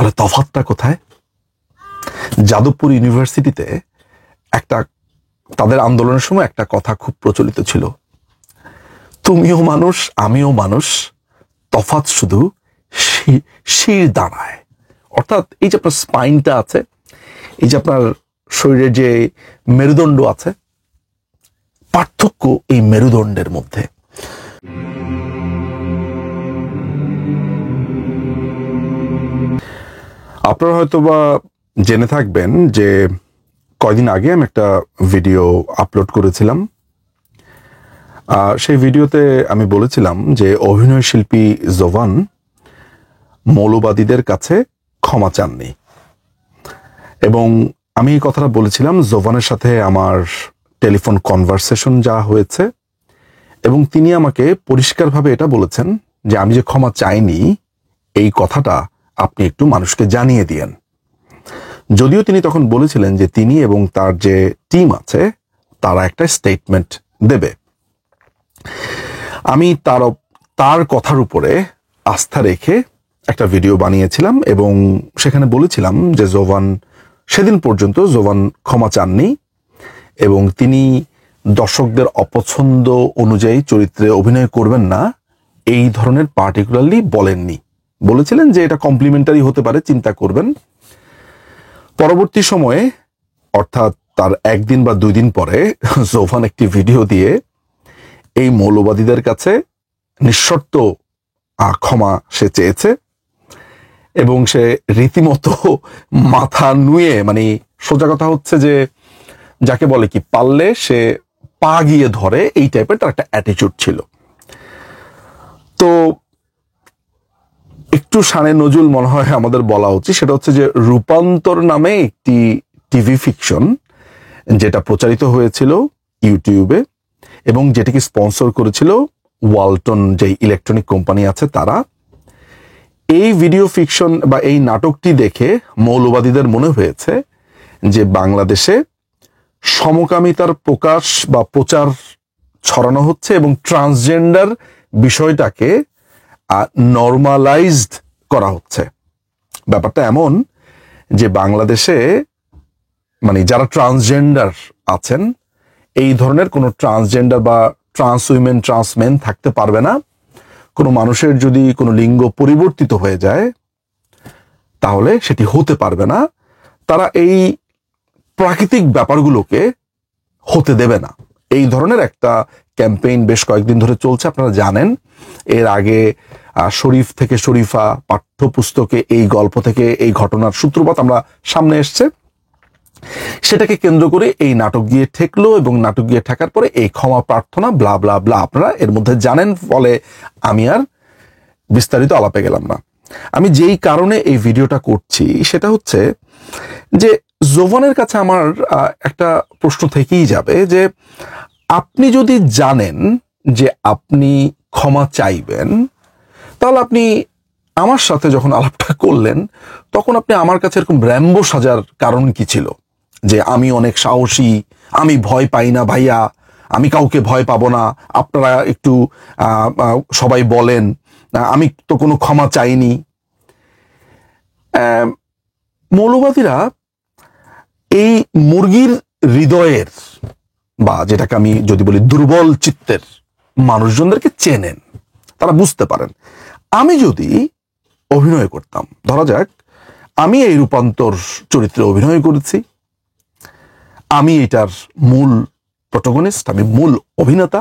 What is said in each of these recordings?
তাহলে তফাৎটা কোথায়? যাদবপুর ইউনিভার্সিটিতে তাদের আন্দোলনের সময় একটা কথা খুব প্রচলিত ছিল, তুমিও মানুষ আমিও মানুষ, তফাৎ শুধু শির দাঁড়ায়। অর্থাৎ এই যে আপনার স্পাইনটা আছে, এই যে আপনার শরীরের যে মেরুদণ্ড আছে, পার্থক্য এই মেরুদণ্ডের মধ্যে। আপনারা হয়তোবা জেনে থাকবেন যে কয়দিন আগে আমি একটা ভিডিও আপলোড করেছিলাম। সেই ভিডিওতে আমি বলেছিলাম যে অভিনয় শিল্পী জোভান মৌলবাদীদের কাছে ক্ষমা চাননি, এবং আমি এই কথাটা বলেছিলাম জোভানের সাথে আমার টেলিফোন কনভারসেশন যা হয়েছে, এবং তিনি আমাকে পরিষ্কারভাবে এটা বলেছেন যে আমি যে ক্ষমা চাইনি এই কথাটা আপনি একটু মানুষকে জানিয়ে দিয়েন। যদিও তিনি তখন বলেছিলেন যে তিনি এবং তার যে টিম আছে তারা একটা স্টেটমেন্ট দেবে। আমি তার কথার উপরে আস্থা রেখে একটা ভিডিও বানিয়েছিলাম এবং সেখানে বলেছিলাম যে সেদিন পর্যন্ত জোভান ক্ষমা চাননি, এবং তিনি দর্শকদের অপছন্দ অনুযায়ী চরিত্রে অভিনয় করবেন না এই ধরনের পার্টিকুলারলি বলেননি। বলেছিলেন যে এটা কমপ্লিমেন্টারি হতে পারে, চিন্তা করবেন। পরবর্তী সময়ে অর্থাৎ তার একদিন বা 2 দিন পরে জোভান একটি ভিডিও দিয়ে এই মৌলবাদীদের কাছে নিঃশর্ত ক্ষমা সে চেয়েছে, এবং সে রীতিমতো মাথা নুয়ে, মানে সোজা কথা হচ্ছে যে যাকে বলে কি পারলে সে পা গিয়ে ধরে, এই টাইপের তার একটা অ্যাটিটিউড ছিল। তো একটু শানে নজুল মনে হয় আমাদের বলা উচিত, সেটা হচ্ছে যে রূপান্তর নামে একটি টিভি ফিকশন যেটা প্রচারিত হয়েছিল ইউটিউবে, এবং যেটিকে স্পন্সর করেছিল ওয়ালটন, যে ইলেকট্রনিক কোম্পানি আছে তারা। এই ভিডিও ফিকশন বা এই নাটকটি দেখে মৌলবাদীদের মনে হয়েছে যে বাংলাদেশে সমকামিতার প্রকাশ বা প্রচার ছড়ানো হচ্ছে, এবং ট্রান্সজেন্ডার বিষয়টাকে নর্মালাইজড করা হচ্ছে। ব্যাপারটা এমন যে বাংলাদেশে মানে যারা ট্রান্সজেন্ডার আছেন, এই ধরনের কোনো ট্রান্সজেন্ডার বা ট্রান্স উইমেন ট্রান্স মেন থাকতে পারবে না। কোনো মানুষের যদি কোনো লিঙ্গ পরিবর্তিত হয়ে যায় তাহলে সেটি হতে পারবে না। তারা এই প্রাকৃতিক ব্যাপারগুলোকে হতে দেবে না। এই ধরনের একটা ক্যাম্পেইন বেশ কয়েকদিন ধরে চলছে, আপনারা জানেন। এর আগে শরীফ থেকে শরীফা পাঠ্যপুস্তকে এই গল্প থেকে এই ঘটনার সূত্রপাত আমরা সামনে এসছে, সেটাকে কেন্দ্র করে এই নাটক গিয়ে ঠেকলো, এবং নাটক গিয়ে ঠেকার পরে এই ক্ষমা প্রার্থনা ব্লা ব্লা ব্লা আপনারা এর মধ্যে জানেন, ফলে আমি আর বিস্তারিত আলাপে গেলাম না। আমি যেই কারণে এই ভিডিওটা করছি সেটা হচ্ছে যে জোভানের কাছে আমার একটা প্রশ্ন থেকেই যাবে যে আপনি যদি জানেন যে আপনি ক্ষমা চাইবেন, তাহলে আপনি আমার সাথে যখন আলাপটা করলেন তখন আপনি আমার কাছে এরকম র্যাম্বো সাজার কারণ কি ছিল? যে আমি অনেক সাহসী, আমি ভয় পাই না ভাইয়া, আমি কাউকে ভয় পাবো না, আপনারা একটু সবাই বলেন, আমি তো কোনো ক্ষমা চাইনি। মৌলবাদীরা এই মুরগির হৃদয়ের বা যেটাকে আমি যদি বলি দুর্বল চিত্তের মানুষজনদেরকে চেনেন, তারা বুঝতে পারেন। আমি যদি অভিনয় করতাম, ধরা যাক আমি এই রূপান্তর চরিত্রে অভিনয় করেছি, আমি এটার মূল প্রোটাগনিস্ট, আমি মূল অভিনেতা,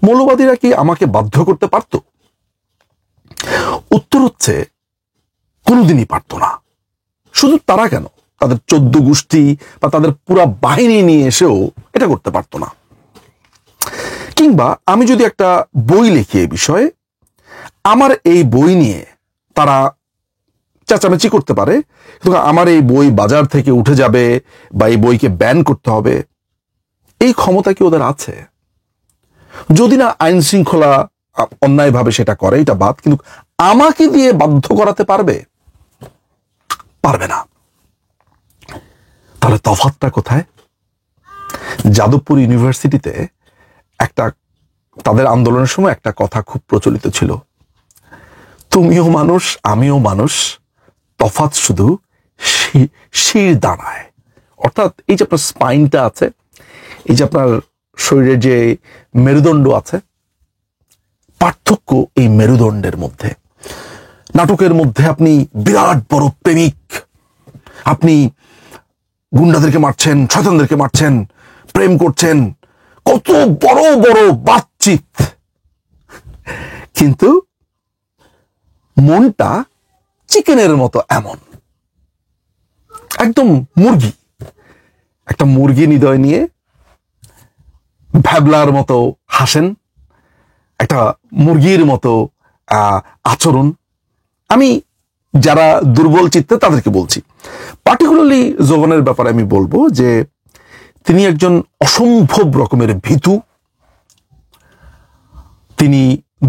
মৌলবাদীরা কি আমাকে বাধ্য করতে পারত? উত্তর হচ্ছে কোনোদিনই পারত না। শুধু তারা কেন, তাদের 14 গোষ্ঠী বা তাদের পুরা বাহিনী নিয়ে এসেও এটা করতে পারত না। কিংবা আমি যদি একটা বই লিখি এ বিষয়ে, আমার এই বই নিয়ে তারা চেঁচামেচি করতে পারে, কিন্তু আমার এই বই বাজার থেকে উঠে যাবে বা এই বইকে ব্যান করতে হবে, এই ক্ষমতা কি ওদের আছে? যদি না আইন শৃঙ্খলা অন্যায়ভাবে সেটা করে, এটা বাদ, কিন্তু আমাকে দিয়ে বাধ্য করাতে পারবে? পারবে না। তাহলে তফাৎটা কোথায়? যাদবপুর ইউনিভার্সিটিতে তাদের আন্দোলনের সময় একটা কথা খুব প্রচলিত ছিল, তুমিও মানুষ আমিও মানুষ, তফাৎ শুধু শির দাঁড়ায়, অর্থাৎ এই যে আপনার স্পাইনটা আছে, এই যে আপনার শরীরের যে মেরুদণ্ড আছে, পার্থক্য এই মেরুদণ্ডের মধ্যে। নাটকের মধ্যে আপনি বিরাট বড় প্রেমিক, আপনি গুন্ডাদেরকে মারছেন, শয়তানদেরকে মারছেন, প্রেম করছেন, কত বড় বড় বাতচিত, কিন্তু মনটা চিকেনের মতো এমন, একদম মুরগি, একটা মুরগি হৃদয় নিয়ে ভ্যাবলার মতো হাসেন, একটা মুরগির মতো আচরণ। আমি যারা দুর্বল চিত্তে তাদেরকে বলছি, পার্টিকুলারলি জোভানের ব্যাপারে আমি বলবো যে তিনি একজন অসম্ভব রকমের ভীতু, তিনি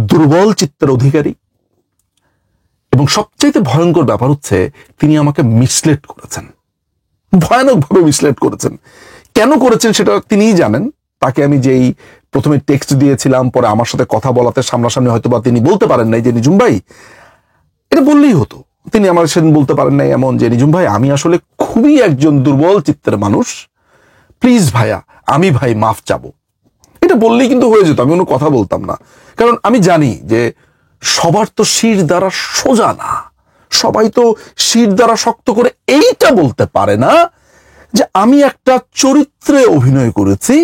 দুর্বল চিত্তের অধিকারী, এবং সবচেয়ে ভয়ঙ্কর ব্যাপার হচ্ছে তিনি আমাকে মিসলেট করেছেন, ভয়ানকভাবে মিসলেট করেছেন। কেন করেছেন সেটা তিনিই জানেন। তাকে আমি যেই প্রথমে টেক্সট দিয়েছিলাম, পরে আমার সাথে কথা বলাতে সামনাসামনি হয়তো বা তিনি বলতে পারেন নাই যে নিঝুম ভাই, এটা বললেই হতো, তিনি আমার সেদিন বলতে পারেন নাই এমন যে নিঝুম ভাই আমি আসলে খুবই একজন দুর্বল চিত্তের মানুষ, প্লিজ ভাইয়া আমি ভাই মাফ চাবো। এটা বললেই কিন্তু হয়ে যেত, আমি কোনো কথা বলতাম না, কারণ আমি জানি যে সবার তো শির দ্বারা সোজা না, সবাই তো শির দ্বারা শক্ত করে এইটা বলতে পারে না যে আমি একটা চরিত্রে অভিনয় করেছি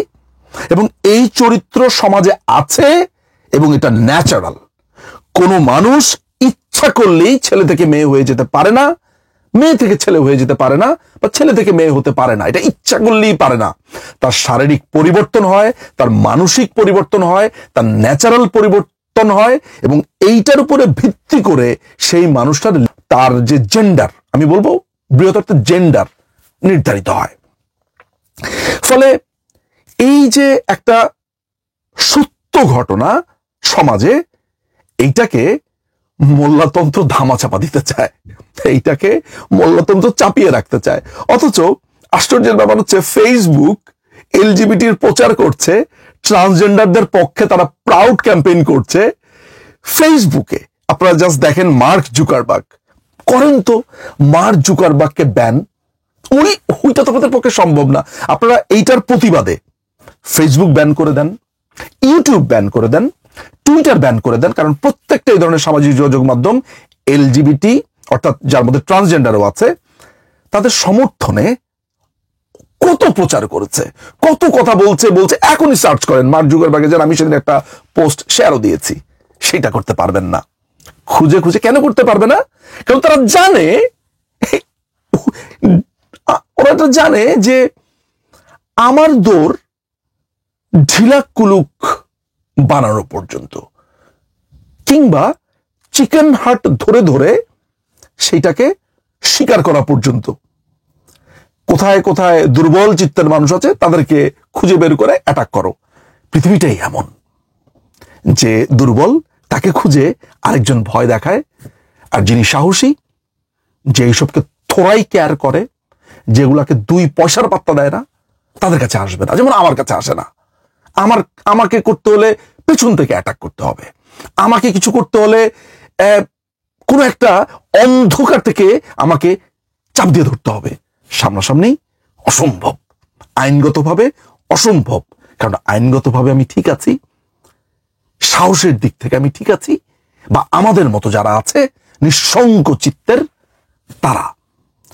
এবং এই চরিত্র সমাজে আছে এবং এটা ন্যাচারাল। কোনো মানুষ ইচ্ছা করলেই ছেলে থেকে মেয়ে হয়ে যেতে পারে না, মেয়ে থেকে ছেলে হয়ে যেতে পারে না, বা ছেলে থেকে মেয়ে হতে পারে না, এটা ইচ্ছা করলেই পারে না। তার শারীরিক পরিবর্তন হয়, তার মানসিক পরিবর্তন হয়, তার ন্যাচারাল পরিবর্তন হয়, এবং এইটার উপরে ভিত্তি করে সেই মানুষটার তার যে জেন্ডার, আমি বলবো বৃহত্তর জেন্ডার নির্ধারিত হয়। ফলে এই যে একটা সত্য ঘটনা সমাজে, এইটাকে মোল্লাতন্ত্র ধামাচাপা দিতে চায়, এইটাকে মোল্লাতন্ত্র চাপিয়ে রাখতে চায়। অথচ আশ্চর্যের ব্যাপার হচ্ছে ফেসবুক এলজিবিটির প্রচার করছে, ট্রান্সজেন্ডারদের পক্ষে তারা প্রাউড ক্যাম্পেইন করছে ফেসবুকে। আপনারা জাস্ট দেখেন মার্ক জুকারবার্গ করেন তো, মার্ক জুকারবার্গকে ব্যান, ওইটা তো আপনাদের পক্ষে সম্ভব না। আপনারা এইটার প্রতিবাদে ফেসবুক ব্যান করে দেন, ইউটিউব ব্যান করে দেন, টুইটার ব্যান করে দেন, কারণ প্রত্যেকটা এই ধরনের সামাজিক যোগাযোগ মাধ্যম এলজিবিটি অর্থাৎ যার মধ্যে ট্রান্সজেন্ডারও আছে তাদের সমর্থনে কত প্রচার করেছে, কত কথা বলছে। এখনই সার্চ করেন মার্ক জুকারবার্গের, যারা আমি সেদিন একটা পোস্ট শেয়ারও দিয়েছি, সেটা করতে পারবেন না। খুঁজে খুঁজে কেন করতে পারবে না? কারণ তারা জানে, ওরা তো জানে যে আমার দৌড় ঢিলা কুলুক বানানো পর্যন্ত, কিংবা চিকেন হার্ট ধরে ধরে সেইটাকে স্বীকার করা পর্যন্ত। কোথায় কোথায় দুর্বল চিত্তের মানুষ আছে তাদেরকে খুঁজে বের করে অ্যাটাক করো। পৃথিবীটাই এমন যে দুর্বল তাকে খুঁজে আরেকজন ভয় দেখায়, আর যিনি সাহসী, যে এইসবকে থোড়াই কেয়ার করে, যেগুলাকে 2 পয়সার পাত্তা দেয় না, তাদের কাছে আসবে না। যেমন আমার কাছে আসে না। আমাকে করতে হলে পেছন থেকে অ্যাটাক করতে হবে, আমাকে কিছু করতে হলে কোনো একটা অন্ধকার থেকে আমাকে চাপ দিয়ে ধরতে হবে। সামনাসামনি অসম্ভব, আইনগতভাবে অসম্ভব। কারণ আইনগতভাবে আমি ঠিক আছি, সাহসের দিক থেকে আমি ঠিক আছি, বা আমাদের মতো যারা আছে নিঃসঙ্গ চিত্তের তারা।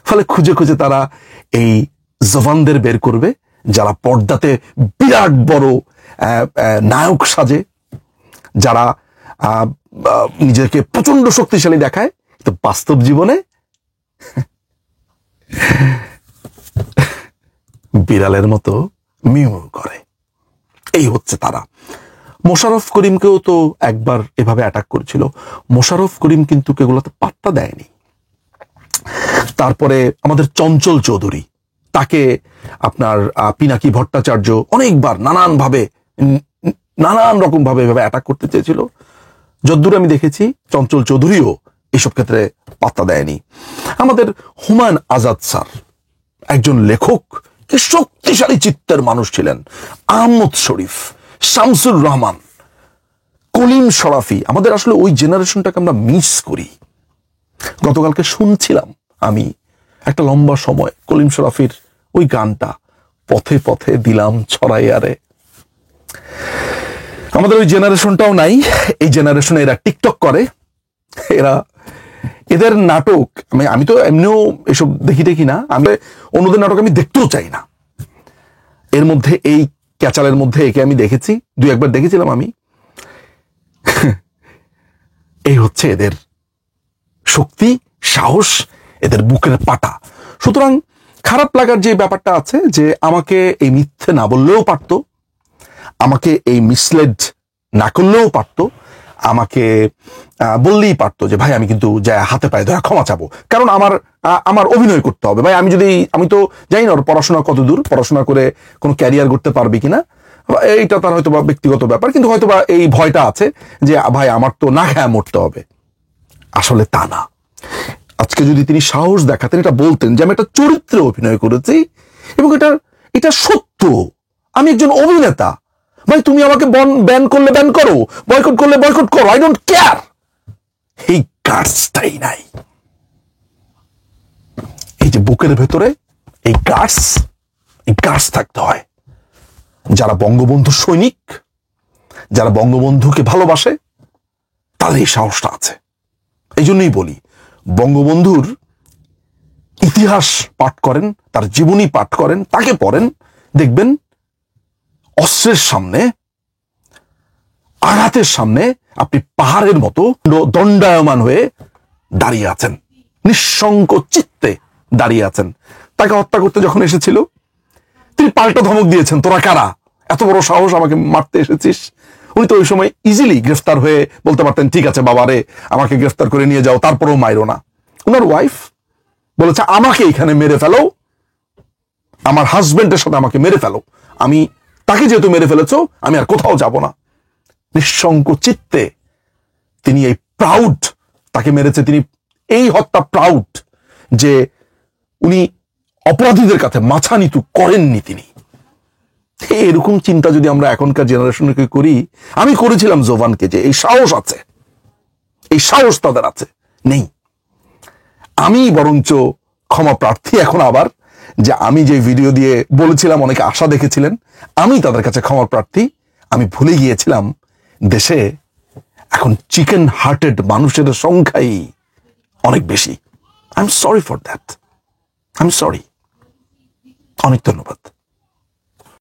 ফলে খুঁজে খুঁজে তারা এই জওয়ানদের বের করবে, যারা পর্দাতে বিরাট বড় নায়ক সাজে, যারা নিজেকে প্রচন্ড শক্তিশালী দেখায়, তো বাস্তব জীবনে বিড়ালের মতো মিউ করে। এই হচ্ছে তারা। মোশাররফ করিমকেও তো একবার এভাবে অ্যাটাক করেছিল, মোশাররফ করিম কিন্তু এগুলোতে পাত্তা দেয়নি। তারপরে আমাদের চঞ্চল চৌধুরী, তাকে আপনার পিনাকি ভট্টাচার্য অনেকবার নানান রকম ভাবে এভাবে অ্যাটাক করতে চেয়েছিল। যদ্দূর আমি দেখেছি চঞ্চল চৌধুরীও এইসব ক্ষেত্রে পাত্তা দেয়নি। আমাদের হুমায়ুন আজাদ স্যার একজন লেখক, কি শক্তিশালী চিত্তের মানুষ ছিলেন। আহমদ শরীফ, শামসুর রহমান, কলিম শরাফি, আমাদের আসলে ওই জেনারেশনটাকে আমরা মিস করি। গতকালকে শুনছিলাম আমি একটা লম্বা সময় কলিম শরাফির ওই গানটা পথে পথে দিলাম ছড়াইয়ারে। আমাদের ওই জেনারেশনটাও নাই, এই জেনারেশনে এরা টিকটক করে, এদের নাটক আমি তো এমনিও এসব দেখি না, আমি অন্যদের নাটক আমি দেখতেও চাই না। এর মধ্যে এই ক্যাচালের মধ্যে একে আমি দেখেছি, 2-1বার দেখেছিলাম আমি। এই হচ্ছে এদের শক্তি, সাহস, এদের বুকের পাটা। সুতরাং খারাপ লাগার যে ব্যাপারটা আছে যে আমাকে এই মিথ্যে না বললেও পারতো, আমাকে এই মিসলেড না করলেও পারতো, আমাকে বললেই পারতো যে ভাই আমি কিন্তু যা হাতে পায়ে ধরে ক্ষমা চাবো, কারণ আমার অভিনয় করতে হবে। ভাই আমি তো জানি না ওর পড়াশোনা কত দূর, পড়াশোনা করে কোনো ক্যারিয়ার করতে পারবে কিনা, এইটা তার হয়তো বা ব্যক্তিগত ব্যাপার, কিন্তু হয়তো বা এই ভয়টা আছে যে ভাই আমার তো না খায়া মরতে হবে। আসলে তা না। আজকে যদি তিনি সাহস দেখাতেন, এটা বলতেন যে আমি একটা চরিত্রে অভিনয় করেছি এবং এটা সত্য, আমি একজন অভিনেতা, ভাই তুমি আমাকে ব্যান করলে ব্যান করো, বয়কট করলে বয়কট করো, আই ডোন্ট কেয়ার। এই গার্ডসটাই নাই। এই যে বুকের ভেতরে এই গার্ডস থাকতে হয়। যারা বঙ্গবন্ধু সৈনিক, যারা বঙ্গবন্ধুকে ভালোবাসে, তাদের এই সাহসটা আছে। এই জন্যই বলি, বঙ্গবন্ধুর ইতিহাস পাঠ করেন, তার জীবনী পাঠ করেন, তাকে পড়েন, দেখবেন অস্ত্রের সামনে, আঘাতের সামনে আপনি পাহাড়ের মতো দণ্ডায়মান হয়ে দাঁড়িয়ে আছেন, নিঃসংক চিত্তে দাঁড়িয়ে আছেন। তাকে হত্যা করতে যখন এসেছিল, তিনি পাল্টা ধমক দিয়েছেন, তোরা কারা, এত বড় সাহস আমাকে মারতে এসেছিস। উনি তো ওই সময় ইজিলি গ্রেফতার হয়ে বলতে পারতেন ঠিক আছে বাবারে আমাকে গ্রেফতার করে নিয়ে যাও, তারপরেও মাইরো না। ওনার ওয়াইফ বলেছে আমাকে এখানে মেরে ফেলো, আমার হাজবেন্ডের সাথে আমাকে মেরে ফেলো, আমি তাকে যেহেতু মেরে ফেলেছো আমি আর কোথাও যাব না। নিঃসংক চিত্তে তিনি এই প্রাউড, তাকে মেরেছে তিনি এই হত্যা প্রাউড যে উনি অপরাধীদের কাছে মাথা নিচু করেননি তিনি। এরকম চিন্তা যদি আমরা এখনকার জেনারেশনকে করি, আমি করেছিলাম জোভানকে, যে এই সাহস আছে, এই সাহস তাদের আছে, নেই। আমি বরঞ্চ ক্ষমা প্রার্থী এখন আবার, যে আমি যে ভিডিও দিয়ে বলেছিলাম অনেকে আশা দেখেছিলেন, আমি তাদের কাছে ক্ষমা প্রার্থী। আমি ভুলে গিয়েছিলাম দেশে এখন চিকেন হার্টেড মানুষের সংখ্যাই অনেক বেশি। I am sorry for that, I am sorry. অনেক ধন্যবাদ।